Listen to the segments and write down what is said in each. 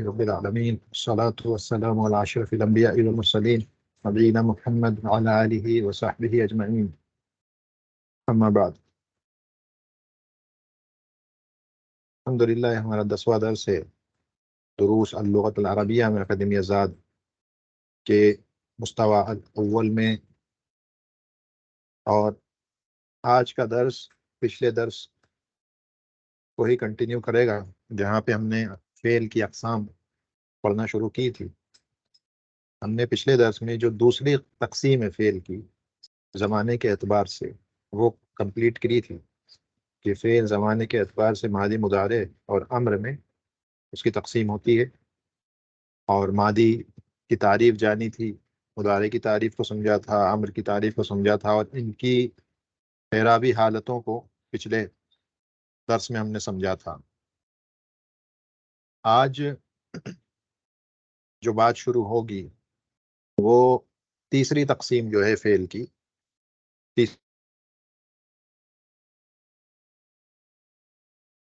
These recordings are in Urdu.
رب العالمين والصلاة والسلام على أشرف الأنبياء والمرسلين نبينا محمد وعلى آله وصحبه أجمعين أما بعد. الحمدللہ ہمارا 10واں درس ہے دروس اللغۃ العربیہ میں اکیڈمی آزاد کے مستوی الاول میں، اور آج کا درس پچھلے درس کو ہی کنٹینیو کرے گا جہاں پہ ہم نے فعل کی اقسام پڑھنا شروع کی تھی. ہم نے پچھلے درس میں جو دوسری تقسیم ہے فعل کی زمانے کے اعتبار سے وہ کمپلیٹ کی تھی کہ فعل زمانے کے اعتبار سے ماضی، مضارع اور امر میں اس کی تقسیم ہوتی ہے، اور ماضی کی تعریف جانی تھی، مضارع کی تعریف کو سمجھا تھا، امر کی تعریف کو سمجھا تھا، اور ان کی اعرابی حالتوں کو پچھلے درس میں ہم نے سمجھا تھا. آج جو بات شروع ہوگی وہ تیسری تقسیم جو ہے فعل کی.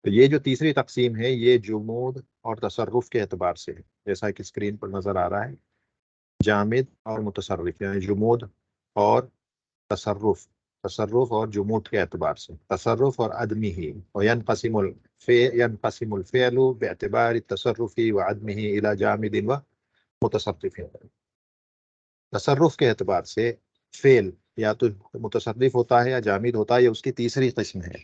تو یہ جو تیسری تقسیم ہے یہ جمود اور تصرف کے اعتبار سے ہے، جیسا کہ اسکرین پر نظر آ رہا ہے. جامد اور متصرف، یعنی جمود اور تصرف اور جمود کے اعتبار سے، تصرف اور عدمی ہی. ينقسم الفعل باعتبار التصرف وعدمه الى جامد ومتصرف. تصرف کے اعتبار سے فعل یا تو متصرف ہوتا ہے یا جامد ہوتا ہے، یہ اس کی تیسری قسم ہے.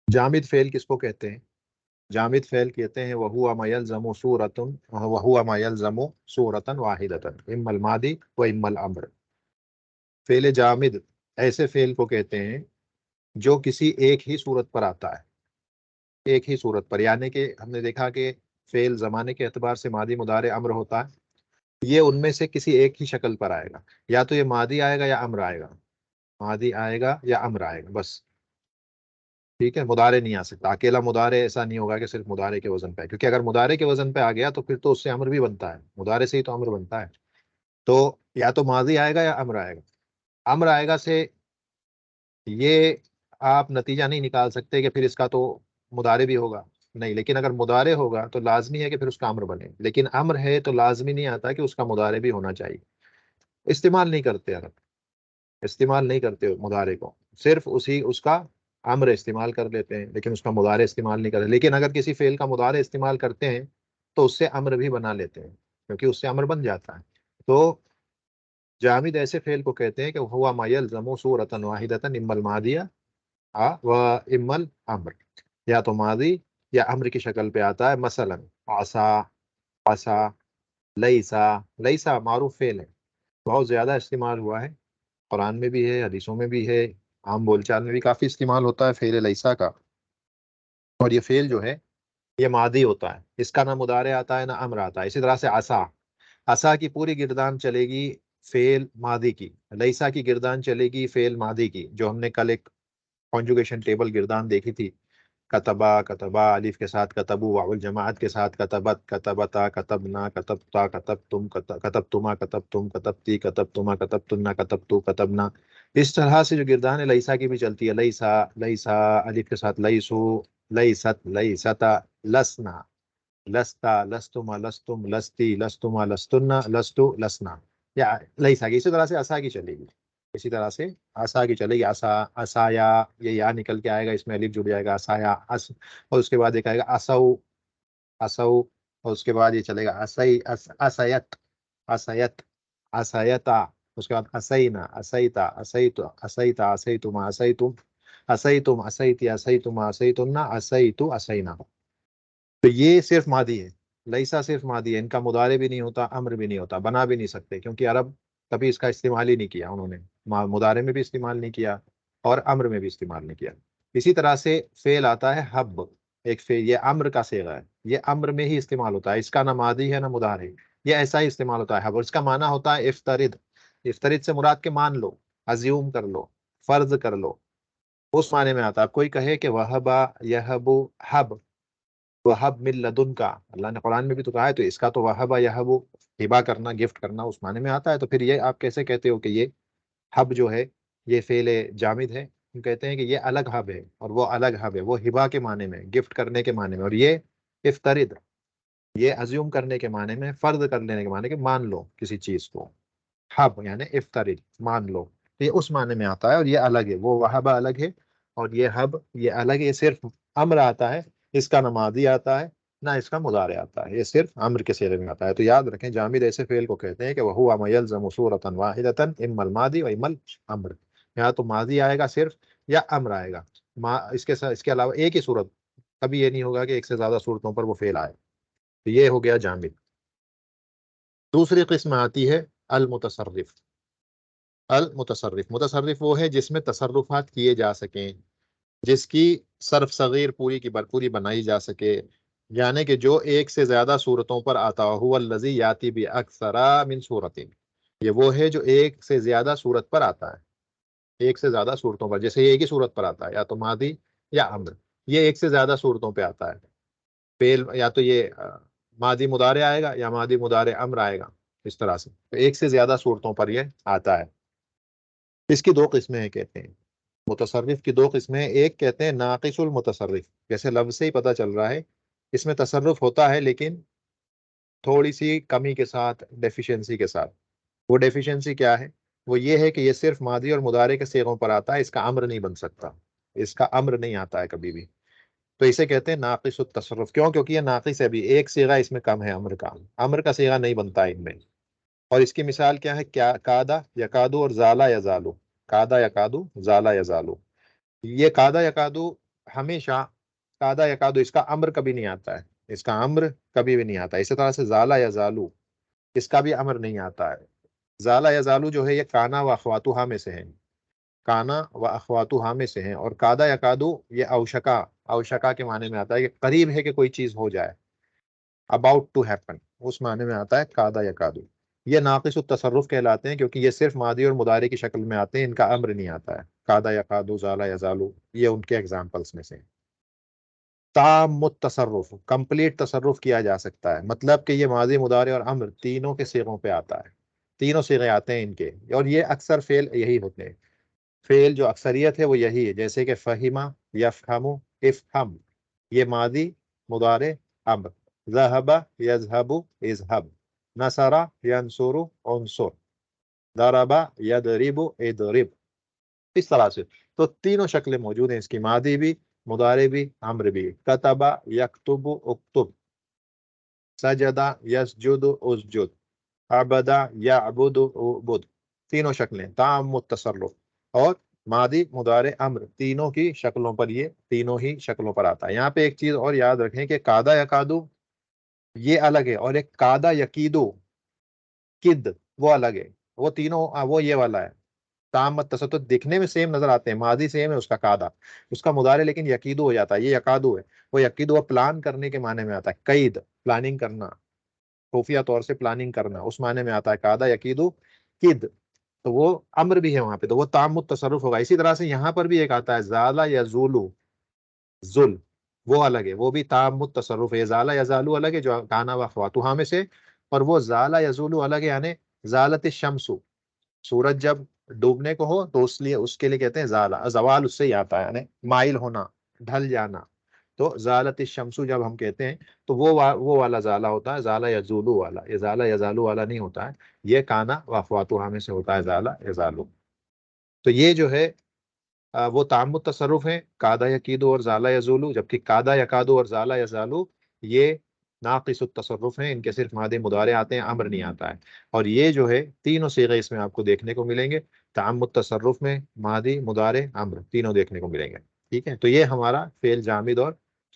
جامد فعل کس کو کہتے ہیں؟ جامد فعل کہتے ہیں وَهُوَ مَا يَلْزَمُ صُورَةً وَاحِدَةً اِمَّا الْمَاضِي وَإِمَّا الْأَمْرُ. فعل جامد ایسے فعل کو کہتے ہیں جو کسی ایک ہی صورت پر آتا ہے، ایک ہی صورت پر. یعنی کہ ہم نے دیکھا کہ فعل زمانے کے اعتبار سے ماضی، مضارع، امر ہوتا ہے. یہ ان میں سے کسی ایک ہی شکل پر آئے گا، یا تو یہ ماضی آئے گا یا امر آئے گا، ماضی آئے گا یا امر آئے گا، بس. ٹھیک ہے، مضارع نہیں آ سکتا. اکیلا مضارع ایسا نہیں ہوگا کہ صرف مضارع کے وزن پہ، کیونکہ اگر مضارع کے وزن پہ آ گیا تو پھر تو اس سے امر بھی بنتا ہے، مضارع سے ہی تو امر بنتا ہے. تو یا تو ماضی آئے گا یا امر آئے گا. امر آئے گا سے یہ آپ نتیجہ نہیں نکال سکتے کہ پھر اس کا تو مضارع بھی ہوگا، نہیں. لیکن اگر مضارع ہوگا تو لازمی ہے کہ پھر اس کا امر بنے. لیکن امر ہے تو لازمی نہیں آتا کہ اس کا مضارع بھی ہونا چاہیے. استعمال نہیں کرتے، اگر استعمال نہیں کرتے مضارع کو، صرف اس کا امر استعمال کر لیتے ہیں لیکن اس کا مضارع استعمال نہیں کرتے. لیکن اگر کسی فعل کا مضارع استعمال کرتے ہیں تو اس سے امر بھی بنا لیتے ہیں، کیونکہ اس سے امر بن جاتا ہے. تو جامد ایسے فعل کو کہتے ہیں کہ ہوا ما یلزم صورۃ واحدۃ اما الماضی و اما الامر، یا تو ماضی یا امر کی شکل پہ آتا ہے. مثلا عصا، عصا، لیسا. لیسا معروف فعل ہے، بہت زیادہ استعمال ہوا ہے، قرآن میں بھی ہے، حدیثوں میں بھی ہے، عام بول چال میں بھی کافی استعمال ہوتا ہے فعل لیسا کا. اور یہ فعل جو ہے یہ ماضی ہوتا ہے، اس کا نہ مضارع آتا ہے نہ امر آتا ہے. اسی طرح سے عصا، عصا کی پوری گردان چلے گی فعل ماضی کی، لیسا کی گردان چلے گی فعل ماضی کی، جو ہم نے کل ایک کانجوگیشن ٹیبل گردان دیکھی تھی. کتبا، کتبا الف کے ساتھ، کتبو واو الجماعت کے ساتھ، کتبت، کتبتا، کتبنا، کتبتا، کتبتم، کتبتما، کتبتم، کتبتی، کتبتما، کتبتنا، کتبتو، کتبنا. اس طرح سے جو گردان ہے لیسا کی بھی چلتی ہے. لیسا، لیسا الف کے ساتھ، لیسو، لیست، لیستا، لسنا، لستا، لستما، لستم، لستی، لستما، لستنا، لستو، لسنا. یا لیسا کی اسی طرح سے عصا کی چلے گی، اسی طرح سے عصا کی چلے گی. عصا، عصایا، یہ یا نکل کے آئے گا، اس میں الف جڑ جائے گا، عصایا، اور اس کے بعد ایک آئے گا عصو، عصو، اور اس کے بعد یہ چلے گا عصی، عصیت، عصیت، عصیتا. اس کے بعد عصینا، عصیتا، عصیت، عصیتا، عصیتما، عصیتم، عصیتم، عصیتی، عصیتما، عصیتنا، عصیتو، عصینا. تو یہ صرف ماضی ہے، لیسا صرف ماضی ہے. ان کا مضارع بھی نہیں ہوتا، امر بھی نہیں ہوتا، بنا بھی نہیں سکتے، کیونکہ عرب کبھی اس کا استعمال ہی نہیں کیا. انہوں نے مضارع میں بھی استعمال نہیں کیا اور امر میں بھی استعمال نہیں کیا. اسی طرح سے فعل آتا ہے حب، ایک فعل، یہ امر کا صیغہ ہے، یہ امر میں ہی استعمال ہوتا ہے. اس کا نہ ماضی ہے نہ مضارع، یہ ایسا ہی استعمال ہوتا ہے حب. اور اس کا معنی ہوتا ہے افترض. افترض سے مراد کے مان لو، ازیوم کر لو، فرض کر لو، اس معنی میں آتا ہے. کوئی کہے کہ وہبا یہب حب، وہب من لدن کا، اللہ نے قرآن میں بھی تو کہا ہے، تو اس کا تو وہبا یہب ہبا کرنا، گفٹ کرنا، اس معنی میں آتا ہے. تو پھر یہ آپ کیسے کہتے ہو کہ یہ حب جو ہے یہ فعل جامد ہے؟ ہم کہتے ہیں کہ یہ الگ حب ہے اور وہ الگ حب ہے، وہ ہبا کے معنی میں، گفٹ کرنے کے معنی میں. اور یہ افترض، یہ ازیوم کرنے کے معنی میں، فرض کر لینے کے معنی کہ مان لو کسی چیز کو، حب یعنی افترض، مان لو، تو یہ اس معنی میں آتا ہے، اور یہ الگ ہے، وہ وہبہ الگ ہے اور یہ حب یہ الگ ہے، یہ صرف امر آتا ہے، اس کا نہ ماضی آتا ہے نہ اس کا مضارع آتا ہے، یہ صرف امر کے صیغے میں آتا ہے۔ تو یاد رکھیں جامد ایسے فعل کو کہتے ہیں کہ وہو ما یلزم صورتا واحدۃ اما الماضی و اما الامر، یہاں تو ماضی آئے گا صرف یا امر آئے گا، اس کے ساتھ اس کے علاوہ ایک ہی صورت، کبھی یہ نہیں ہوگا کہ ایک سے زیادہ صورتوں پر وہ فعل آئے۔ تو یہ ہو گیا جامد۔ دوسری قسم آتی ہے المتصرف۔ المتصرف، متصرف وہ ہے جس میں تصرفات کیے جا سکیں، جس کی صرف صغیر پوری کی پوری بنائی جا سکے، یعنی کہ جو ایک سے زیادہ صورتوں پر آتا ہو، الذی یاتی باکثر من صورت، یہ وہ ہے جو ایک سے زیادہ صورت پر آتا ہے، ایک سے زیادہ صورتوں پر، جیسے یہ ایک ہی صورت پر آتا ہے، یا تو ماضی یا امر، یہ ایک سے زیادہ صورتوں پہ آتا ہے، فعل یا تو یہ ماضی مضارع آئے گا یا ماضی مضارع امر آئے گا، اس طرح سے تو ایک سے زیادہ صورتوں پر یہ آتا ہے۔ اس کی دو قسمیں ہیں کہتے ہیں، متصرف کی دو قسمیں، ایک کہتے ہیں ناقص المتصرف، جیسے لفظ سے ہی پتہ چل رہا ہے اس میں تصرف ہوتا ہے لیکن تھوڑی سی کمی کے ساتھ، ڈیفیشنسی کے ساتھ۔ وہ ڈیفیشنسی کیا ہے؟ وہ یہ ہے کہ یہ صرف ماضی اور مضارع کے صیغوں پر آتا ہے، اس کا امر نہیں بن سکتا، اس کا امر نہیں آتا ہے کبھی بھی، تو اسے کہتے ہیں ناقص التصرف۔ کیوں؟ کیونکہ یہ ناقص ہے، بھی ایک صیغہ اس میں کم ہے، امر کا صیغہ نہیں بنتا ہے ان میں۔ اور اس کی مثال کیا ہے؟ کیا کادا یکادو اور زالا یزالو، کادا یکادو زالا یزالو، یہ کادا یکادو ہمیشہ، کادا یکادو اس کا امر کبھی نہیں آتا ہے، اس کا امر کبھی بھی نہیں آتا ہے۔ اسی طرح سے زالا یزالو، اس کا بھی امر نہیں آتا ہے۔ زالا یزالو جو ہے یہ کانا و اخواتوہا میں سے ہیں، کانا و اخواتوہا میں سے ہیں، اور کادا یکادو یہ اوشکا، اوشکا کے معنی میں آتا ہے کہ قریب ہے کہ کوئی چیز ہو جائے، about to happen، اس معنی میں آتا ہے کادا یکادو۔ یہ ناقص التصرف کہلاتے ہیں کیونکہ یہ صرف ماضی اور مضارع کی شکل میں آتے ہیں، ان کا امر نہیں آتا ہے، کادا یکادو زالا یزالو یہ ان کے ایگزامپلس میں سے ہیں۔ تام التصرف، کمپلیٹ تصرف کیا جا سکتا ہے، مطلب کہ یہ ماضی مضارع اور امر تینوں کے صیغوں پہ آتا ہے، تینوں صیغے آتے ہیں ان کے، اور یہ اکثر فعل یہی ہوتے ہیں، فعل جو اکثریت ہے وہ یہی ہے، جیسے کہ فہما یفہم افہم، یہ ماضی مضارع امر، ذہب یذہب اذہب، نصر ینصر انصر، ضرب یضرب اضرب، اس طرح سے تو تینوں شکلیں موجود ہیں اس کی، ماضی بھی مضارع بھی امر بھی، کتب یکتب اکتب، سجد یسجد اسجد، عبد یعبد اعبد، تینوں شکلیں تام التصرف، اور ماضی مضارع امر تینوں کی شکلوں پر، یہ تینوں ہی شکلوں پر آتا ہے۔ یہاں پہ ایک چیز اور یاد رکھیں کہ کادا یکادو یہ الگ ہے، اور ایک کادا یکیدو کد وہ الگ ہے، وہ تینوں وہ یہ والا ہے تام تصرف، دیکھنے میں سیم نظر آتے ہیں، ماضی سیم ہے اس کا کادا، اس کا مضارع لیکن یقیدو ہو جاتا ہے، یہ یکادو ہے، وہ یقیدو وہ پلان کرنے کے معنی میں آتا ہے، قید پلاننگ کرنا، خفیہ طور سے پلاننگ کرنا، اس معنی میں آتا ہے کادا یقیدو کد، تو وہ امر بھی ہے وہاں پہ، تو وہ تام التصرف ہوگا۔ اسی طرح سے یہاں پر بھی ایک آتا ہے زالا یزولو ذل، وہ الگ ہے، وہ بھی تام التصرف ہے، زالا یزالو الگ ہے جو کانا و اخواتوہا میں سے، اور وہ زالا یزولو الگ ہے، یعنی زالت الشمس، سورج جب ڈوبنے کو ہو تو اس لیے اس کے لیے کہتے ہیں زالا، زوال اس سے ہی آتا ہے، یعنی مائل ہونا، ڈھل جانا، تو زالت الشمس جب ہم کہتے ہیں تو وہ والا زالا ہوتا ہے، زالا یزولو والا، یہ زالا یزالو والا نہیں ہوتا ہے، یہ کانا و اخواتوہا میں سے ہوتا ہے زالا یزالو۔ تو یہ جو ہے وہ تام التصرف ہیں، کادا یکیدو اور زالا یزولو، جبکہ کادا یکادو اور زالا یزالو یہ ناقص التصرف ہیں، ان کے صرف ماضی مضارع آتے ہیں، امر نہیں آتا ہے، اور یہ جو ہے تینوں صیغے اس میں آپ کو دیکھنے کو ملیں گے، تام التصرف میں ماضی مضارع امر تینوں دیکھنے کو ملیں گے، ٹھیک ہے؟ تو یہ ہمارا فعل جامد اور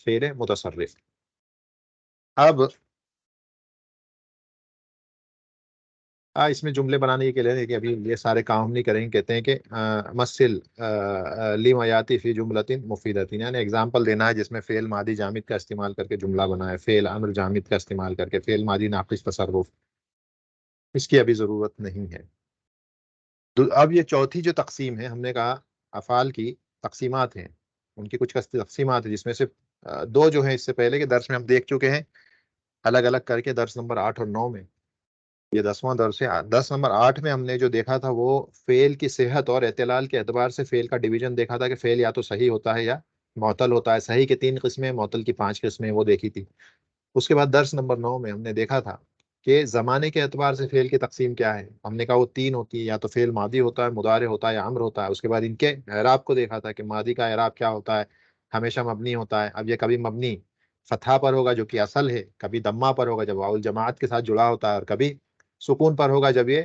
فعل متصرف۔ اب اس میں جملے بنانے کے لیے کہ ابھی یہ سارے کام ہم نہیں کریں گے، کہتے ہیں کہ مثل لما یاتی فی جملۃ مفیدۃ، یعنی اگزامپل دینا ہے جس میں فعل ماضی جامد کا استعمال کر کے جملہ بنا ہے، فعل امر جامد کا استعمال کر کے، فعل ماضی ناقص تصرف، اس کی ابھی ضرورت نہیں ہے۔ اب یہ چوتھی جو تقسیم ہے، ہم نے کہا افعال کی تقسیمات ہیں، ان کی کچھ تقسیمات ہیں جس میں سے دو جو ہیں اس سے پہلے کے درس میں ہم دیکھ چکے ہیں الگ الگ کر کے، درس نمبر 8 اور 9 میں، یہ 10واں درس ہے۔ 10 نمبر 8 میں ہم نے جو دیکھا تھا وہ فعل کی صحت اور اعتلال کے اعتبار سے فعل کا ڈویژن دیکھا تھا کہ فعل یا تو صحیح ہوتا ہے یا معطل ہوتا ہے، صحیح کی 3 قسمیں، معطل کی 5 قسمیں وہ دیکھی تھی۔ اس کے بعد درس نمبر 9 میں ہم نے دیکھا تھا کہ زمانے کے اعتبار سے فعل کی تقسیم کیا ہے. ہم نے کہا وہ 3 ہوتی ہے، یا تو فعل ماضی ہوتا ہے، مضارع ہوتا ہے، یا امر ہوتا ہے. اس کے بعد ان کے اعراب کو دیکھا تھا کہ ماضی کا اعراب کیا ہوتا ہے، ہمیشہ مبنی ہوتا ہے. اب یہ کبھی مبنی فتحہ پر ہوگا جو کہ اصل ہے، کبھی دمہ پر ہوگا جب واو الجماعت کے ساتھ جڑا ہوتا ہے، اور کبھی سکون پر ہوگا جب یہ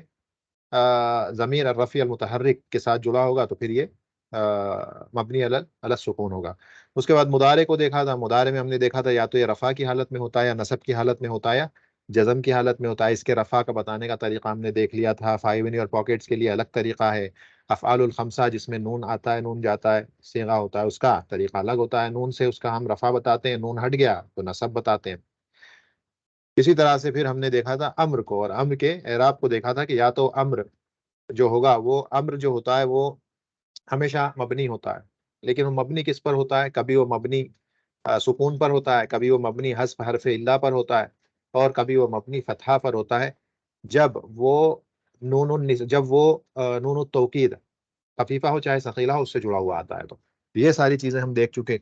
ضمیر الرفیع المتحرک کے ساتھ جڑا ہوگا تو پھر یہ مبنی علی السکون ہوگا. اس کے بعد مضارع کو دیکھا تھا. مضارع میں ہم نے دیکھا تھا یا تو یہ رفع کی حالت میں ہوتا ہے، یا نصب کی حالت میں ہوتا ہے، یا جزم کی حالت میں ہوتا ہے. اس کے رفع کا بتانے کا طریقہ ہم نے دیکھ لیا تھا. فائیونی اور پاکٹس کے لیے الگ طریقہ ہے. افعال الخمسہ جس میں نون آتا ہے، نون جاتا ہے، صیغہ ہوتا ہے، اس کا طریقہ الگ ہوتا ہے. نون سے اس کا ہم رفع بتاتے ہیں، نون ہٹ گیا تو نصب بتاتے ہیں. اسی طرح سے پھر ہم نے دیکھا تھا امر کو، اور امر کے اعراب کو دیکھا تھا کہ یا تو امر جو ہوگا، وہ امر جو ہوتا ہے وہ ہمیشہ مبنی ہوتا ہے. لیکن وہ مبنی کس پر ہوتا ہے؟ کبھی وہ مبنی سکون پر ہوتا ہے، کبھی وہ مبنی حذف حرف اللہ پر ہوتا ہے، اور کبھی وہ مبنی فتحہ پر ہوتا ہے جب وہ نون التوکید خفیفہ ہو چاہے ثقیلہ ہو، اس سے جڑا ہوا آتا ہے. تو یہ ساری چیزیں ہم دیکھ چکے.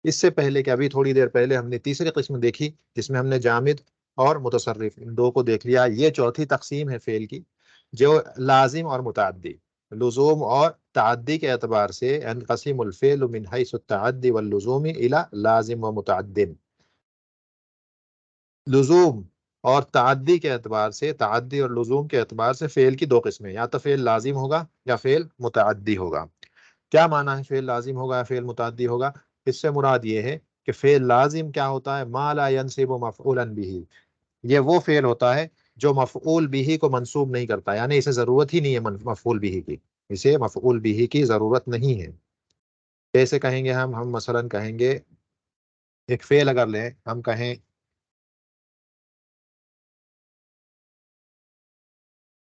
اس سے پہلے کہ ابھی تھوڑی دیر پہلے ہم نے تیسری قسم دیکھی جس میں ہم نے جامد اور متصرف ان دو کو دیکھ لیا. یہ چوتھی تقسیم ہے فعل کی، جو لازم اور متعدی. لزوم اور تعدی کے اعتبار سے انقسم الفعل من حیث التعدی واللزوم الى لازم و متعد. لزوم اور تعدی کے اعتبار سے، تعدی اور لزوم کے اعتبار سے فعل کی دو قسمیں، یا تو فعل لازم ہوگا یا فعل متعدی ہوگا. کیا معنی ہے فعل لازم ہوگا یا فعل متعدی ہوگا؟ اس سے مراد یہ ہے کہ فعل لازم کیا ہوتا ہے؟ ما لا ينصب مفعولا به. یہ وہ فعل ہوتا ہے جو مفعول به کو منصوب نہیں کرتا، یعنی اسے ضرورت ہی نہیں ہے مفعول به کی، اسے مفعول به کی ضرورت نہیں ہے. کیسے کہیں گے ہم مثلا کہیں گے ایک فعل اگر لیں، ہم کہیں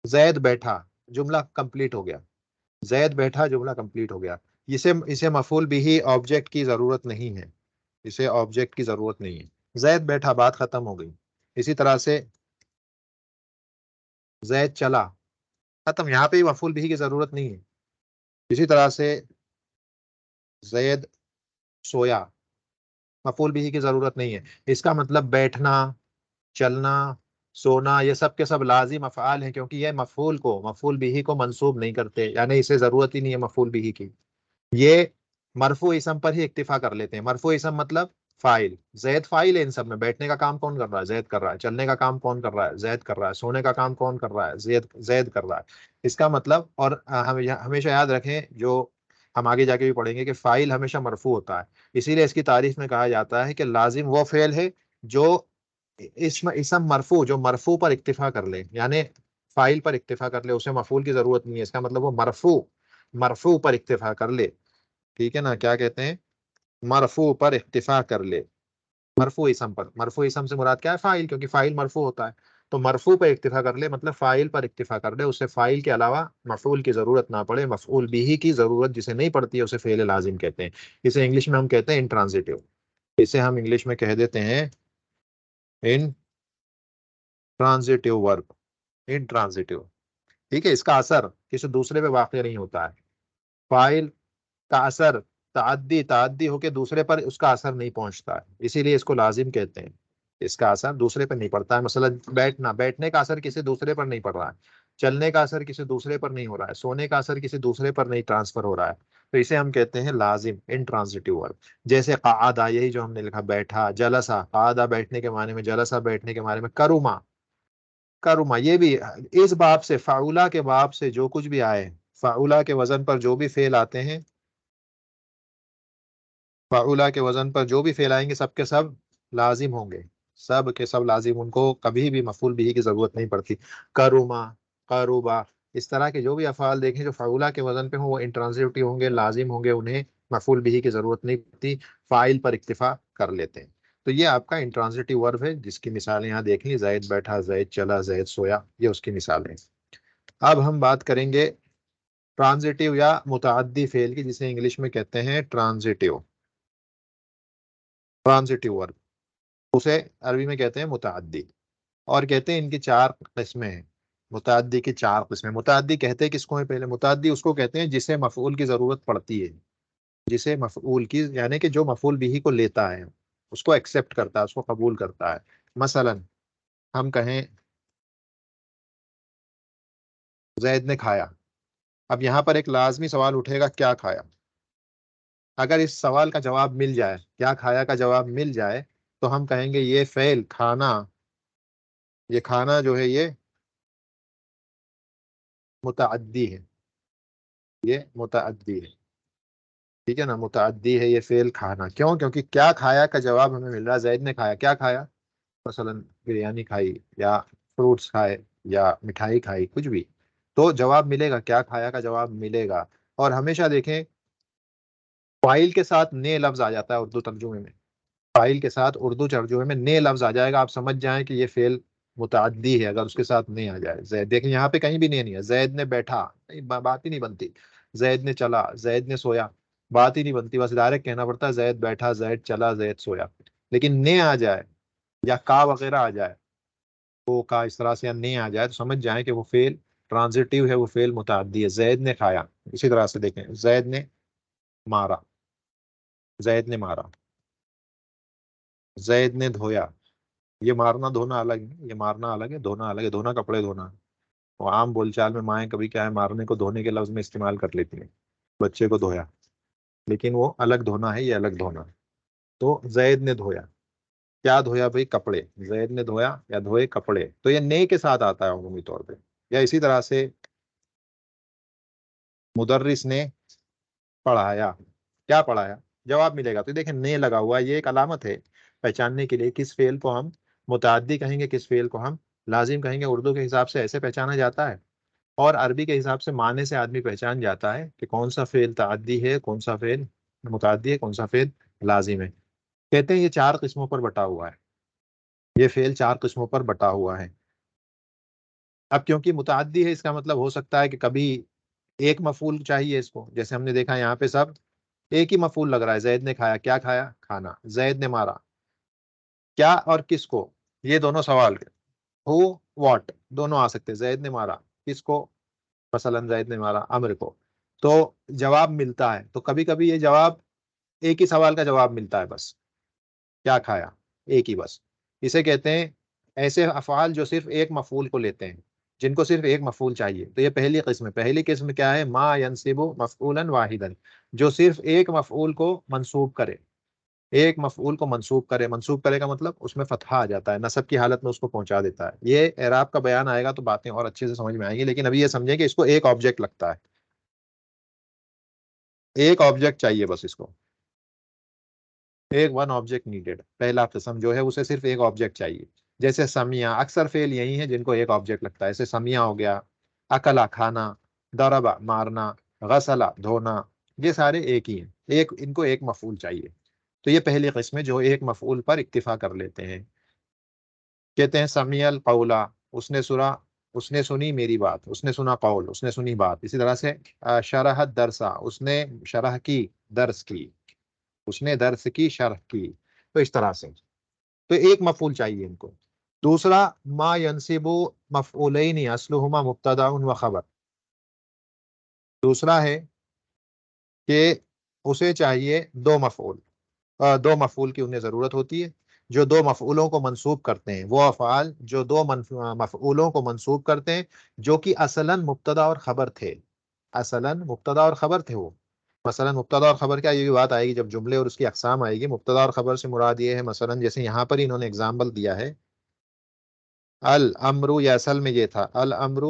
زید بیٹھا، جملہ کمپلیٹ ہو گیا. زید بیٹھا جملہ کمپلیٹ ہو گیا. اسے مفعول به آبجیکٹ کی ضرورت نہیں ہے، اسے آبجیکٹ کی ضرورت نہیں ہے. زید بیٹھا، بات ختم ہو گئی. اسی طرح سے زید چلا، ختم، یہاں پہ بھی مفعول به کی ضرورت نہیں ہے. اسی طرح سے زید سویا، مفعول به کی ضرورت نہیں ہے. اس کا مطلب بیٹھنا، چلنا، سونا، یہ سب کے سب لازم افعال ہیں، کیونکہ یہ مفعول به کو منصوب نہیں کرتے، یعنی اسے ضرورت ہی نہیں ہے مفعول به کی. یہ مرفوع اسم پر ہی اکتفا کر لیتے ہیں. مرفوع اسم مطلب فاعل. زید فاعل ہے ان سب میں. بیٹھنے کا کام کون کر رہا ہے؟ زید کر رہا ہے. چلنے کا کام کون کر رہا ہے؟ زید کر رہا ہے. سونے کا کام کون کر رہا ہے؟ زید کر رہا ہے. اس کا مطلب، اور ہمیشہ یاد رکھیں، جو ہم آگے جا کے بھی پڑھیں گے، کہ فاعل ہمیشہ مرفوع ہوتا ہے. اسی لیے اس کی تعریف میں کہا جاتا ہے کہ لازم وہ فعل ہے جو اسم مرفوع، جو مرفوع پر اکتفا کر لے، یعنی فاعل پر اکتفا کر لے، اسے مفعول کی ضرورت نہیں ہے. اس کا مطلب وہ مرفوع پر اکتفا کر لے. ٹھیک ہے نا؟ کیا کہتے ہیں؟ مرفوع پر اکتفا کر لے. مرفوع اسم پر، مرفوع اسم سے مراد کیا ہے؟ فاعل، کیونکہ فاعل مرفوع ہوتا ہے. تو مرفوع پر اکتفا کر لے مطلب فاعل پر اکتفا کر لے، اسے فاعل کے علاوہ مفعول کی ضرورت نہ پڑے. مفعول به کی ضرورت جسے نہیں پڑتی ہے اسے فعل لازم کہتے ہیں. اسے انگلش میں ہم کہتے ہیں انٹرانزیٹو. اسے ہم انگلش میں کہہ دیتے ہیں ان ٹرانزیٹو ورب، ان ٹرانزیٹو. ٹھیک ہے؟ اس کا اثر کسی دوسرے پہ واقع نہیں ہوتا ہے. فاعل کا اثر تعدی ہو کے دوسرے پر اس کا اثر نہیں پہنچتا ہے، اسی لیے اس کو لازم کہتے ہیں. اس کا اثر دوسرے پر نہیں پڑتا ہے. مثلا بیٹھنے کا اثر کسی دوسرے پر نہیں پڑ رہا ہے. چلنے کا اثر کسی دوسرے پر نہیں ہو رہا ہے. سونے کا اثر کسی دوسرے پر نہیں ٹرانسفر ہو رہا ہے. تو اسے ہم کہتے ہیں لازم، انٹرانزیٹو ورب. جیسے قعدہ، یہی جو ہم نے لکھا بیٹھا. جلسہ، قعدہ بیٹھنے کے معنی میں، جلسہ بیٹھنے کے معنی میں. کرما، یہ بھی اس باب سے، فعولا کے باب سے جو کچھ بھی آئے، فعولا کے وزن پر جو بھی فعل آتے ہیں، فعولا کے وزن پر جو بھی فعل آئیں گے سب کے سب لازم ہوں گے. سب کے سب لازم، ان کو کبھی بھی مفعول به کی ضرورت نہیں پڑتی. کروما، قروبا، اس طرح کے جو بھی افعال دیکھیں جو فعولا کے وزن پہ ہوں، وہ انٹرانزیٹو ہوں گے، لازم ہوں گے، انہیں مفعول به کی ضرورت نہیں پڑتی، فاعل پر اکتفا کر لیتے ہیں. تو یہ آپ کا انٹرانزیٹو ورب ہے، جس کی مثالیں یہاں دیکھ لیں. زید بیٹھا، زید چلا، زید سویا، یہ اس کی مثالیں. اب ہم بات کریں گے ٹرانزیٹو یا متعدی فعل کی، جسے انگلش میں کہتے ہیں ٹرانزیٹو ورب. اسے عربی میں کہتے ہیں متعدی، اور کہتے ہیں ان کی 4 قسمیں ہیں. متعدی کی 4 قسمیں. متعدی کہتے ہیں کس کو ہے؟ پہلے متعدی اس کو کہتے ہیں جسے مفعول کی ضرورت پڑتی ہے، جسے مفعول کی، یعنی کہ جو مفعول به کو لیتا ہے. اس کو ایکسیپٹ کرتا ہے، اس کو قبول کرتا ہے. مثلا ہم کہیں زید نے کھایا. اب یہاں پر ایک لازمی سوال اٹھے گا، کیا کھایا؟ اگر اس سوال کا جواب مل جائے، کیا کھایا کا جواب مل جائے، تو ہم کہیں گے یہ فعل کھانا، یہ کھانا جو ہے یہ متعدی ہے، یہ متعدی ہے. ٹھیک ہے نا، متعدی ہے یہ فعل کھانا. کیوں؟ کیونکہ کیا کھایا کا جواب ہمیں مل رہا ہے، زید نے کھایا. کیا کھایا؟ مثلا بریانی کھائی، یا فروٹس کھائے، یا مٹھائی کھائی، کچھ بھی. تو جواب ملے گا، کیا کھایا کا جواب ملے گا. اور ہمیشہ دیکھیں فاعل کے ساتھ نے لفظ آ جاتا ہے اردو ترجمے میں. فاعل کے ساتھ اردو ترجمے میں نے لفظ آ جائے گا، آپ سمجھ جائیں کہ یہ فعل متعدی ہے اگر اس کے ساتھ نہیں آ جائے. زید دیکھیں یہاں پہ کہیں بھی نہیں ہے. زید نے بیٹھا، بات ہی نہیں بنتی. زید نے چلا، زید نے سویا، بات ہی نہیں بنتی. بس ڈائریکٹ کہنا پڑتا ہے زید بیٹھا، زید چلا، زید سویا. لیکن نے آ جائے یا کا وغیرہ آ جائے، وہ کا اس طرح سے یا نے آ جائے، تو سمجھ جائیں کہ وہ فعل ٹرانزٹیو ہے، وہ فعل متعدی ہے. زید نے کھایا. اسی طرح سے دیکھیں زید نے مارا، زید نے مارا. زید نے دھویا. یہ مارنا دھونا الگ ہے، یہ مارنا الگ ہے، دھونا الگ ہے. دھونا کپڑے دھونا. وہ عام بول چال میں مائیں کبھی کیا ہے، مارنے کو دھونے کے لفظ میں استعمال کر لیتی ہیں. بچے کو دھویا، لیکن وہ الگ دھونا ہے، یہ الگ دھونا. تو زید نے دھویا. کیا دھویا بھائی؟ کپڑے. زید نے دھویا یا دھوئے کپڑے. تو یہ نے کے ساتھ آتا ہے عمومی طور پہ. یا اسی طرح سے مدرس نے پڑھایا. کیا پڑھایا؟ جواب ملے گا. تو دیکھیں نے لگا ہوا، یہ ایک علامت ہے پہچاننے کے لیے کس فعل کو ہم متعدی کہیں گے، کس فعل کو ہم لازم کہیں گے. اردو کے حساب سے ایسے پہچانا جاتا ہے، اور عربی کے حساب سے معنی سے آدمی پہچان جاتا ہے کہ کون سا فعل تعدی ہے، کون سا فعل متعدی ہے، کون سا فعل لازم ہے. کہتے ہیں یہ 4 قسموں پر بٹا ہوا ہے، یہ فعل 4 قسموں پر بٹا ہوا ہے. اب کیونکہ متعدی ہے، اس کا مطلب ہو سکتا ہے کہ کبھی ایک مفعول چاہیے اس کو. جیسے ہم نے دیکھا یہاں پہ سب ایک ہی مفعول لگ رہا ہے. زید نے کھایا. کیا کھایا؟ کھانا. زید نے مارا. کیا اور کس کو؟ یہ دونوں سوال کے ہو واٹ دونوں آ سکتے. زید نے مارا کس کو؟ مثلا زید نے مارا امر کو. تو جواب ملتا ہے. تو کبھی کبھی یہ جواب ایک ہی سوال کا جواب ملتا ہے بس، کیا کھایا، ایک ہی بس. اسے کہتے ہیں ایسے افعال جو صرف ایک مفعول کو لیتے ہیں، جن کو صرف ایک مفعول چاہیے. تو یہ پہلی قسم ہے. پہلی قسم کیا ہے؟ ما ینصب مفعولا واحدا، جو صرف ایک مفعول کو منصوب کرے. ایک مفعول کو منصوب کرے. منصوب کرے کا مطلب اس میں فتحہ آ جاتا ہے، نصب کی حالت میں اس کو پہنچا دیتا ہے. یہ اعراب کا بیان آئے گا تو باتیں اور اچھے سے سمجھ میں آئیں گی. لیکن ابھی یہ سمجھیں کہ اس کو ایک آبجیکٹ لگتا ہے، ایک آبجیکٹ چاہیے بس اس کو. ایک ون آبجیکٹ نیڈیڈ. پہلا قسم جو ہے اسے صرف ایک آبجیکٹ چاہیے. جیسے سمیا، اکثر فعل یہی ہیں جن کو ایک آبجیکٹ لگتا ہے. جیسے سمیا ہو گیا، اکلا کھانا، ضربا مارنا، غسلا دھونا، یہ سارے ایک ہی ہیں. ایک ان کو ایک مفعول چاہیے. تو یہ پہلی قسم ہے جو ایک مفعول پر اکتفا کر لیتے ہیں. کہتے ہیں سمیع القولا، اس نے سنا، اس نے سنی میری بات. اس نے سنا قول، اس نے سنی بات. اسی طرح سے شرح الدرسا، اس نے شرح کی، درس کی، اس نے درس کی شرح کی. تو اس طرح سے تو ایک مفعول چاہیے ان کو. دوسرا ما ینصب مفعولین اصلهما مبتدا و خبر. دوسرا ہے کہ اسے چاہیے دو مفعول، دو مفعول کی انہیں ضرورت ہوتی ہے جو دو مفعولوں کو منصوب کرتے ہیں. وہ افعال جو دو مفعولوں کو منصوب کرتے ہیں، جو کہ اصلاً مبتدا اور خبر تھے. اصلاً مبتدا اور خبر تھے وہ. مثلا مبتدا اور خبر کیا، یہ بھی بات آئے گی جب جملے اور اس کی اقسام آئے گی. مبتدا اور خبر سے مراد یہ ہے، مثلا جیسے یہاں پر انہوں نے اگزامپل دیا ہے الامر، یا اصل میں یہ تھا الامر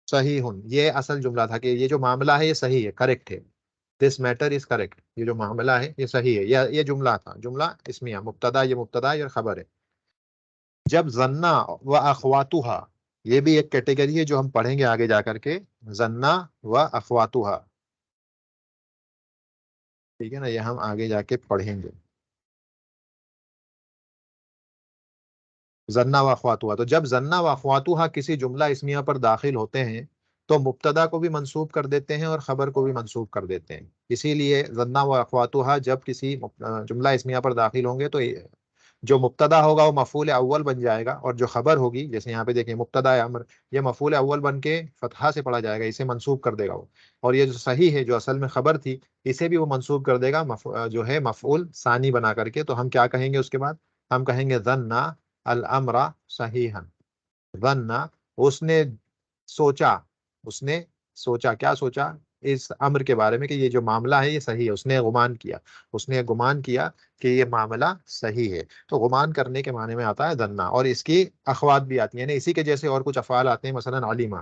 صحیح. یہ اصل جملہ تھا کہ یہ جو معاملہ ہے یہ صحیح ہے، کریکٹ ہے. دس میٹر از کریکٹ. یہ جو معاملہ ہے یہ صحیح ہے. یہ جملہ تھا، جملہ اسمیہ مبتدا، یہ مبتدا اور خبر ہے. جب زنا و اخواتها، یہ بھی ایک کیٹیگری ہے جو ہم پڑھیں گے آگے جا کر کے. زنا و اخواتها، ٹھیک ہے نا، یہ ہم آگے جا کے پڑھیں گے. زنا و اخواتها، تو جب زنا و اخواتها کسی جملہ اسمیہ پر داخل ہوتے ہیں تو مبتدا کو بھی منصوب کر دیتے ہیں اور خبر کو بھی منصوب کر دیتے ہیں. اسی لیے زنا و اخواتها جب کسی جملہ اسمیہ پر داخل ہوں گے تو جو مبتدا ہوگا وہ مفعول اول بن جائے گا، اور جو خبر ہوگی جیسے یہاں پہ دیکھیں مبتدا امر، یہ مفعول اول بن کے فتحہ سے پڑھا جائے گا، اسے منصوب کر دے گا وہ، اور یہ جو صحیح ہے جو اصل میں خبر تھی اسے بھی وہ منصوب کر دے گا جو ہے مفعول ثانی بنا کر کے. تو ہم کیا کہیں گے اس کے بعد؟ ہم کہیں گے ظن الامر صحیحا. ظن، اس نے سوچا، اس نے سوچا، کیا سوچا؟ اس امر کے بارے میں کہ یہ جو معاملہ ہے یہ صحیح ہے. اس نے گمان کیا، اس نے گمان کیا کہ یہ معاملہ صحیح ہے. تو گمان کرنے کے معنی میں آتا ہے ظنہ، اور اس کی اخوات بھی آتی ہیں، یعنی اسی کے جیسے اور کچھ افعال آتے ہیں، مثلا علیمہ،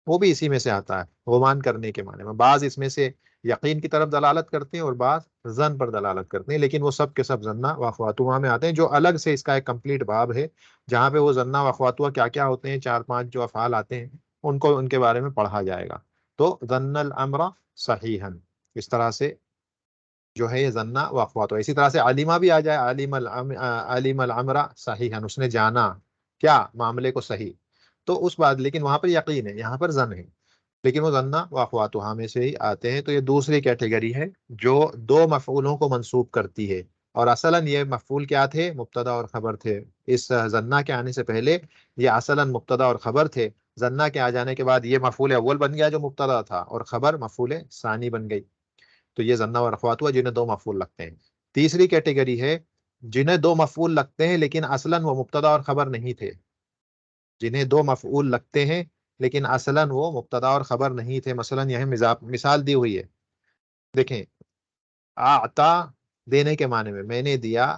وہ بھی اسی میں سے آتا ہے گمان کرنے کے معنی میں. بعض اس میں سے یقین کی طرف دلالت کرتے ہیں اور بعض ظن پر دلالت کرتے ہیں، لیکن وہ سب کے سب ظنہ و اخواتہما میں آتے ہیں، جو الگ سے اس کا ایک کمپلیٹ باب ہے جہاں پہ وہ ظنہ و اخواتہما کیا کیا ہوتے ہیں، 4 5 جو افعال آتے ہیں ان کو ان کے بارے میں پڑھا جائے گا. تو ظن الامر صحیحا، اس طرح سے جو ہے یہ ظنہ و اخواتہ. اسی طرح سے علیمہ بھی آ جائے، علیم الامر صحیحا، اس نے جانا کیا معاملے کو صحیح. تو اس بات، لیکن وہاں پر یقین ہے، یہاں پر ظن ہے، لیکن وہ ظنہ و اخواتہ میں سے ہی آتے ہیں. تو یہ دوسری کیٹیگری ہے جو دو مفعولوں کو منصوب کرتی ہے، اور اصلاً یہ مفعول کیا تھے؟ مبتدا اور خبر تھے. اس ظنہ کے آنے سے پہلے یہ اصلاً مبتدا اور خبر تھے. ظنہ کے آ جانے کے بعد یہ مفعول اول بن گیا جو مبتدا تھا، اور خبر مفعول ثانی بن گئی. تو یہ ظنہ اور اخواتہ جنہیں دو مفعول لگتے ہیں. تیسری کیٹیگری ہے جنہیں دو مفعول لگتے ہیں لیکن اصلاً وہ مبتدا اور خبر نہیں تھے. جنہیں دو مفعول لگتے ہیں لیکن اصلاً وہ مبتدا اور خبر نہیں تھے. مثلاً یہ مثال دی ہوئی ہے، دیکھیں، آتا دینے کے معنی میں نے دیا،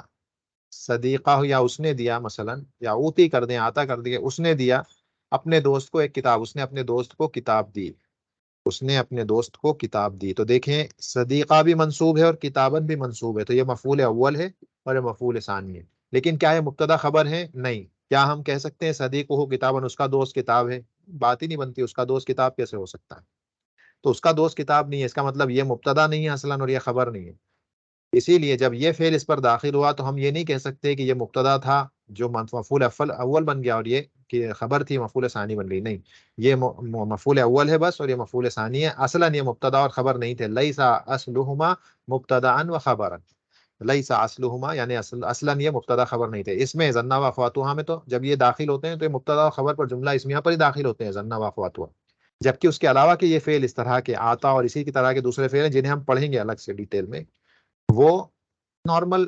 صدیقہ یا اس نے دیا، مثلا یا اوتی کر دیں، آتا کر دیا، اس نے دیا اپنے دوست کو ایک کتاب، اس نے اپنے دوست کو کتاب دی، اس نے اپنے دوست کو کتاب دی. تو دیکھیں صدیقہ بھی منصوب ہے اور کتابن بھی منصوب ہے، تو یہ مفعول اول ہے اور یہ مفعول ثانی ہے. لیکن کیا یہ مبتدا خبر ہے؟ نہیں. کیا ہم کہہ سکتے ہیں صدیق ہو کتابن، اس کا دوست کتاب ہے؟ بات ہی نہیں بنتی، اس کا دوست کتاب کیسے ہو سکتا ہے؟ تو اس کا دوست کتاب نہیں ہے، اس کا مطلب یہ مبتدا نہیں ہے اصلاً اور یہ خبر نہیں ہے. اسی لیے جب یہ فعل اس پر داخل ہوا تو ہم یہ نہیں کہہ سکتے کہ یہ مبتدا تھا جو مفعول اول بن گیا اور یہ کہ خبر تھی مفعول ثانی بن گئی. نہیں، یہ مفعول اول ہے بس، اور یہ مفعول ثانی ہے. اصلاً یہ مبتدا اور خبر نہیں تھے. لیسا اصلہما مبتدا و خبرا، لیسا اصلہما یعنی اصلاً یہ مبتدا خبر نہیں تھے. اس میں ظنہ و اخواتہما میں تو جب یہ داخل ہوتے ہیں تو یہ مبتدا و خبر پر جملہ اسمیہ پر ہی داخل ہوتے ہیں، ظنہ و اخواتہما. جبکہ اس کے علاوہ کہ یہ فعل اس طرح کے آتا اور اسی کی طرح کے دوسرے فعل ہیں جنہیں ہم پڑھیں گے الگ سے ڈیٹیل میں، وہ نارمل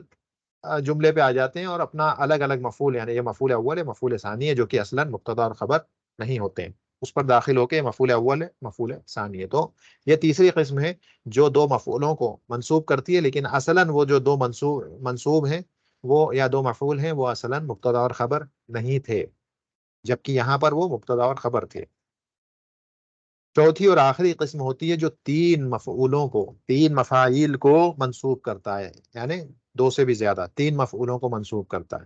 جملے پہ آ جاتے ہیں اور اپنا الگ الگ مفعول، یعنی یہ مفعول اول ہے، مفعول ثانی ہے، جو کہ اصلاً مبتدا اور خبر نہیں ہوتے ہیں، اس پر داخل ہو کے مفعول اول ہے، مفعول ثانی ہے. تو یہ تیسری قسم ہے جو دو مفعولوں کو منصوب کرتی ہے، لیکن اصلاً وہ جو دو منصوب ہیں وہ یا دو مفعول ہیں وہ اصلاً مبتدا اور خبر نہیں تھے، جبکہ یہاں پر وہ مبتدا اور خبر تھے. چوتھی اور آخری قسم ہوتی ہے جو تین مفعولوں کو، تین مفاعیل کو منصوب کرتا ہے، یعنی دو سے بھی زیادہ، تین مفعولوں کو منصوب کرتا ہے.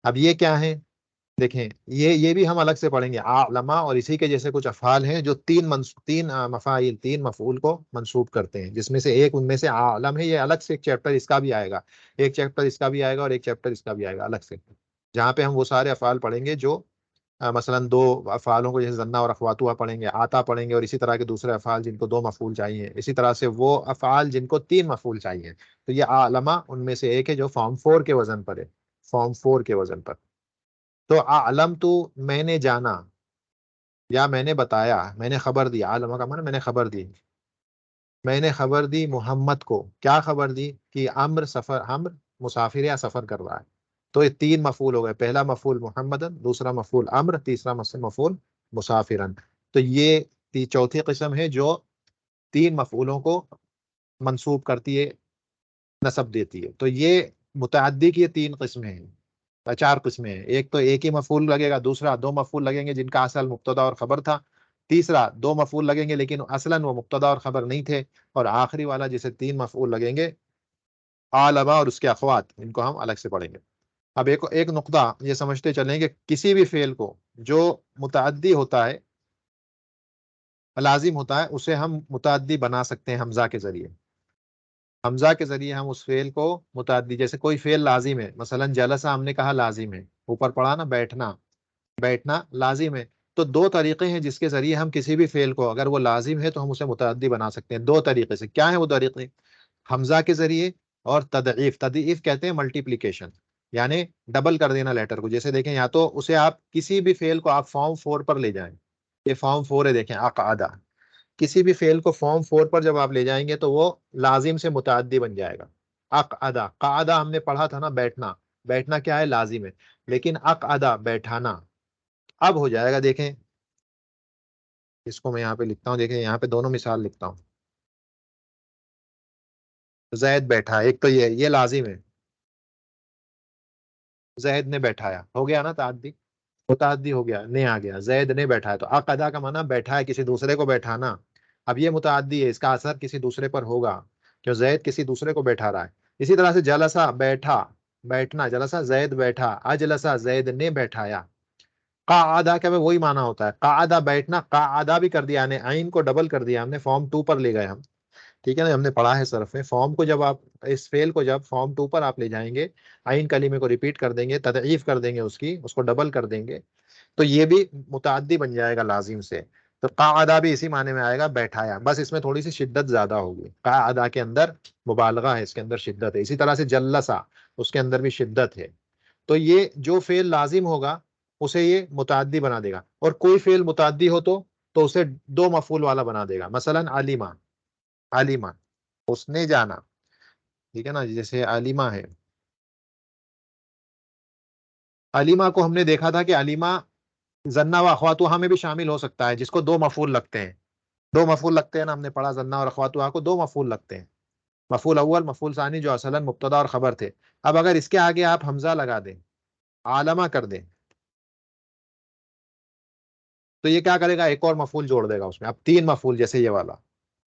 اب یہ کیا ہے؟ دیکھیں یہ بھی ہم الگ سے پڑھیں گے. علما اور اسی کے جیسے کچھ افعال ہیں جو تین مفاعیل، تین مفعول کو منصوب کرتے ہیں، جس میں سے ایک ان میں سے عالم ہے. یہ الگ سے ایک چیپٹر اس کا بھی آئے گا، ایک چیپٹر اس کا بھی آئے گا اور ایک چیپٹر اس کا بھی آئے گا الگ سے، جہاں پہ ہم وہ سارے افعال پڑھیں گے جو مثلا دو افعالوں کو، جیسے ظنہ اور اخواتہ پڑھیں گے، آتا پڑھیں گے، اور اسی طرح کے دوسرے افعال جن کو دو مفعول چاہیے، اسی طرح سے وہ افعال جن کو تین مفعول چاہیے. تو یہ عالمہ ان میں سے ایک ہے جو فارم 4 کے وزن پر ہے، فارم 4 کے وزن پر. تو علم تو میں نے جانا یا میں نے بتایا، میں نے خبر دی، عالمہ کا معنی میں نے خبر دی، میں نے خبر دی محمد کو. کیا خبر دی؟ کہ امر مسافر یا سفر کر رہا ہے. تو یہ تین مفعول ہو گئے، پہلا مفعول محمدن، دوسرا مفعول امر، تیسرا مفعول مسافرن. تو یہ چوتھی قسم ہے جو تین مفعولوں کو منصوب کرتی ہے، نصب دیتی ہے. تو یہ متعدی کی یہ تین قسمیں ہیں، 4 قسمیں ہیں. ایک تو ایک ہی مفعول لگے گا، دوسرا دو مفعول لگیں گے جن کا اصل مبتدا اور خبر تھا، تیسرا دو مفعول لگیں گے لیکن اصلاً وہ مبتدا اور خبر نہیں تھے، اور آخری والا جسے تین مفعول لگیں گے، علما اور اس کے اخوات، ان کو ہم الگ سے پڑھیں گے. اب ایک نقطہ یہ سمجھتے چلیں کہ کسی بھی فعل کو جو متعدی ہوتا ہے، لازم ہوتا ہے، اسے ہم متعدی بنا سکتے ہیں حمزہ کے ذریعے. حمزہ کے ذریعے ہم اس فعل کو متعدی، جیسے کوئی فعل لازم ہے، مثلا جلسہ ہم نے کہا لازم ہے، اوپر پڑھا نا بیٹھنا، بیٹھنا لازم ہے. تو دو طریقے ہیں جس کے ذریعے ہم کسی بھی فعل کو، اگر وہ لازم ہے تو ہم اسے متعدی بنا سکتے ہیں. دو طریقے سے. کیا ہے وہ طریقے؟ حمزہ کے ذریعے اور تضعیف. تضعیف کہتے ہیں ملٹیپلیکیشن، یعنی ڈبل کر دینا لیٹر کو. جیسے دیکھیں یا تو اسے آپ کسی بھی فعل کو آپ فارم 4 پر لے جائیں. یہ فارم 4 ہے دیکھیں اقعدہ. کسی بھی فعل کو فارم 4 پر جب آپ لے جائیں گے تو وہ لازم سے متعدی بن جائے گا. اقعدہ قعدہ ہم نے پڑھا تھا نا بیٹھنا. بیٹھنا کیا ہے؟ لازم ہے. لیکن اقعدہ بیٹھانا اب ہو جائے گا. دیکھیں اس کو میں یہاں پہ لکھتا ہوں. دیکھیں یہاں پہ دونوں مثال لکھتا ہوں. زید بیٹھا. ایک تو یہ لازم ہے. زید نے بیٹھایا ہو گیا نا تعدی. متعدی ہو گیا نے آ گیا. زید نے بیٹھایا تو اقعدہ کا معنی بیٹھا ہے کسی دوسرے کو بیٹھانا. اب یہ متعدی ہے اس کا اثر کسی دوسرے پر ہوگا کہ زید کسی دوسرے کو بیٹھا رہا ہے. اسی طرح سے جلسہ بیٹھا بیٹھنا. جلسہ زید بیٹھا. اجلسہ زید نے بیٹھایا. قعدہ کا وہی معنی ہوتا ہے. قعدہ بیٹھنا. قعدہ بھی کر دیا یعنی عین کو ڈبل کر دیا ہم نے. فارم 2 پر لے گئے ہم. ٹھیک ہے نا. ہم نے پڑھا ہے صرف میں فارم کو جب آپ اس فعل کو جب فارم 2 پر آپ لے جائیں گے عین کلمے کو ریپیٹ کر دیں گے تضعیف کر دیں گے اس کو ڈبل کر دیں گے تو یہ بھی متعدی بن جائے گا لازم سے. تو قاعدہ بھی اسی معنی میں آئے گا بیٹھایا. بس اس میں تھوڑی سی شدت زیادہ ہوگی. قاعدہ کے اندر مبالغہ ہے. اس کے اندر شدت ہے. اسی طرح سے جلسہ اس کے اندر بھی شدت ہے. تو یہ جو فعل لازم ہوگا اسے یہ متعدی بنا دے گا. اور کوئی فعل متعدی ہو تو اسے دو مفعول والا بنا دے گا. مثلا علیمہ. علیمہ اس نے جانا. ٹھیک ہے نا. جیسے علیمہ ہے. علیمہ کو ہم نے دیکھا تھا کہ علیمہ زنا و اخواتها میں بھی شامل ہو سکتا ہے جس کو دو مفعول لگتے ہیں. دو مفعول لگتے ہیں نا. ہم نے پڑھا زنا اور اخواتها کو دو مفعول لگتے ہیں. مفعول اول مفعول ثانی جو اصلا مبتدا اور خبر تھے. اب اگر اس کے آگے آپ حمزہ لگا دیں عالمہ کر دیں تو یہ کیا کرے گا؟ ایک اور مفعول جوڑ دے گا اس میں. اب تین مفعول جیسے یہ والا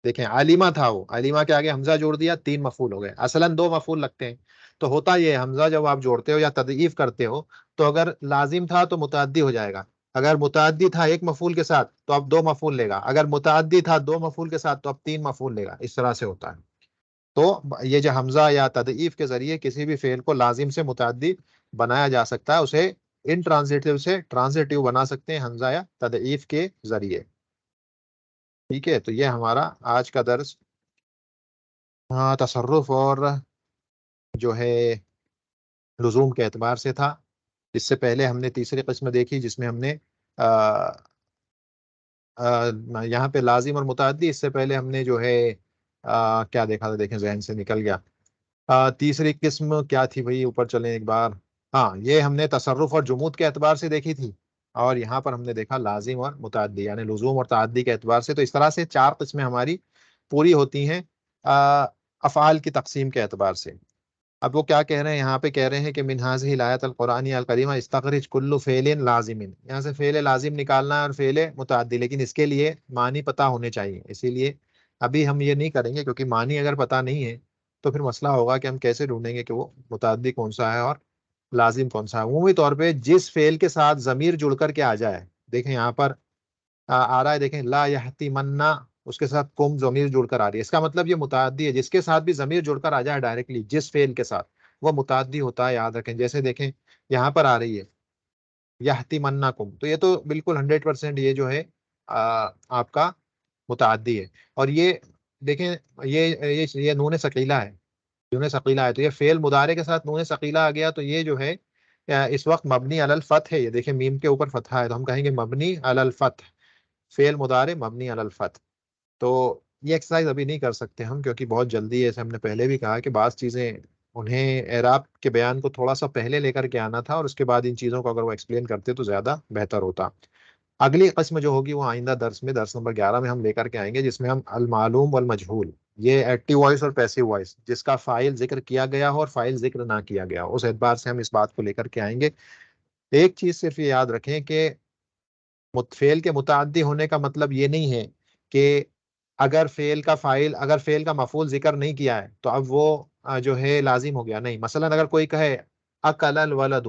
دیکھیں علیمہ تھا وہ. علیمہ کے آگے حمزہ جوڑ دیا تین مفعول ہو گئے. اصلا دو مفعول لگتے ہیں. تو ہوتا یہ حمزہ جب آپ جوڑتے ہو یا تضعیف کرتے ہو تو اگر لازم تھا تو متعدی ہو جائے گا. اگر متعدی تھا ایک مفعول کے ساتھ تو اب دو مفعول لے گا. اگر متعدی تھا دو مفعول کے ساتھ تو اب تین مفعول لے گا. اس طرح سے ہوتا ہے. تو یہ جو حمزہ یا تضعیف کے ذریعے کسی بھی فعل کو لازم سے متعدی بنایا جا سکتا ہے اسے ان ٹرانزیٹیو سے ٹرانزیٹیو بنا سکتے ہیں حمزہ یا تضعیف کے ذریعے. ٹھیک ہے. تو یہ ہمارا آج کا درس تصرف اور جو ہے لزوم کے اعتبار سے تھا. اس سے پہلے ہم نے تیسری قسم دیکھی جس میں ہم نے یہاں پہ لازم اور متعدی. اس سے پہلے ہم نے جو ہے کیا دیکھا تھا؟ دیکھیں ذہن سے نکل گیا. تیسری قسم کیا تھی بھائی؟ اوپر چلیں ایک بار. ہاں یہ ہم نے تصرف اور جمود کے اعتبار سے دیکھی تھی. اور یہاں پر ہم نے دیکھا لازم اور متعدی یعنی لزوم اور تعدی کے اعتبار سے. تو اس طرح سے چار قسمیں ہماری پوری ہوتی ہیں افعال کی تقسیم کے اعتبار سے. اب وہ کیا کہہ رہے ہیں یہاں پہ؟ کہہ رہے ہیں کہ من هذه الآیت القرآنی الکریمہ استخرج کل فعل لازم. یہاں سے فعل لازم نکالنا ہے اور فعل متعدی. لیکن اس کے لیے معنی پتہ ہونے چاہیے. اسی لیے ابھی ہم یہ نہیں کریں گے کیونکہ معنی اگر پتہ نہیں ہے تو پھر مسئلہ ہوگا کہ ہم کیسے ڈھونڈیں گے کہ وہ متعدی کون سا ہے اور لازم کون سا ہے. عمومی طور پہ جس فعل کے ساتھ ضمیر جڑ کر کے آ جائے. دیکھیں یہاں پر آ رہا ہے. دیکھیں لا یحتمنہ اس کے ساتھ کم ضمیر جڑ کر آ رہی ہے. اس کا مطلب یہ متعدی ہے. جس کے ساتھ بھی ضمیر جڑ کر آ جائے ڈائریکٹلی جس فعل کے ساتھ وہ متعدی ہوتا ہے. یاد رکھیں. جیسے دیکھیں یہاں پر آ رہی ہے یحتمنکم تو یہ تو بالکل 100% یہ جو ہے آپ کا متعدی ہے. اور یہ دیکھیں یہ نون ثقیلہ ہے. نون ثقیلہ ہے تو یہ فعل مضارع کے ساتھ نون ثقیلہ آ گیا تو یہ جو ہے اس وقت مبنی علی الفتح ہے. یہ دیکھیں میم کے اوپر فتحہ ہے تو ہم کہیں گے مبنی علی الفتح. فعل مضارع مبنی علی الفتح. تو یہ ایکسرسائز ابھی نہیں کر سکتے ہم کیونکہ بہت جلدی ہے. جیسے ہم نے پہلے بھی کہا کہ بعض چیزیں انہیں اعراب کے بیان کو تھوڑا سا پہلے لے کر کے آنا تھا اور اس کے بعد ان چیزوں کو اگر وہ ایکسپلین کرتے تو زیادہ بہتر ہوتا. اگلی قسم جو ہوگی وہ آئندہ درس میں درس نمبر 11 میں ہم لے کر کے آئیں گے جس میں ہم المعلوم والمجہول یہ ایکٹیو وائس اور پیسیو وائس جس کا فاعل ذکر کیا گیا ہو اور فاعل ذکر نہ کیا گیا ہو اس اعتبار سے ہم اس بات کو لے کر کے آئیں گے. ایک چیز صرف یہ یاد رکھیں کہ فعل کے متعدی ہونے کا مطلب یہ نہیں ہے کہ اگر فعل کا مفعول ذکر نہیں کیا ہے تو اب وہ جو ہے لازم ہو گیا. نہیں. مثلا اگر کوئی کہے اکل الولد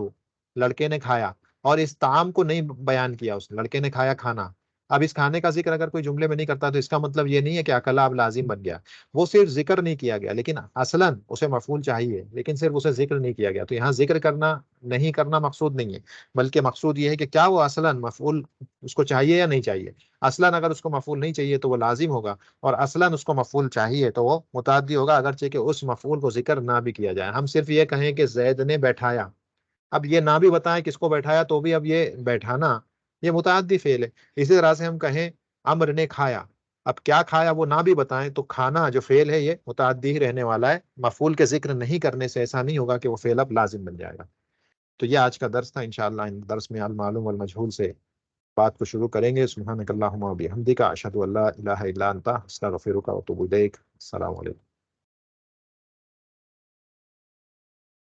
لڑکے نے کھایا اور اس طعام کو نہیں بیان کیا اس نے. لڑکے نے کھایا کھانا. اب اس کھانے کا ذکر اگر کوئی جملے میں نہیں کرتا تو اس کا مطلب یہ نہیں ہے کہ اکلا اب لازم بن گیا. وہ صرف ذکر نہیں کیا گیا لیکن اصلا اسے مفعول چاہیے لیکن صرف اسے ذکر نہیں کیا گیا. تو یہاں ذکر کرنا نہیں کرنا مقصود نہیں ہے بلکہ مقصود یہ ہے کہ کیا وہ اصلا مفعول اس کو چاہیے یا نہیں چاہیے. اصلا اگر اس کو مفعول نہیں چاہیے تو وہ لازم ہوگا اور اصلا اس کو مفعول چاہیے تو وہ متعدی ہوگا اگرچہ کہ اس مفعول کو ذکر نہ بھی کیا جائے. ہم صرف یہ کہیں کہ زید نے بیٹھایا اب یہ نہ بھی بتائیں کس کو بیٹھایا تو بھی اب یہ بیٹھانا یہ متعدی فعل ہے. اسی طرح سے ہم کہیں امر نے کھایا، اب کیا کھایا وہ نہ بھی بتائیں تو کھانا جو فعل ہے یہ متعدی ہی رہنے والا ہے. مفعول کے ذکر نہیں کرنے سے ایسا نہیں ہوگا کہ وہ فعل اب لازم بن جائے گا. تو یہ آج کا درس تھا. انشاءاللہ ان درس میں المعلوم والمجہول سے بات کو شروع کریں گے. سبحانک اللہم و بحمدک، اشہد ان لا الہ الا انت، استغفرک و اتوب الیک. السلام علیکم.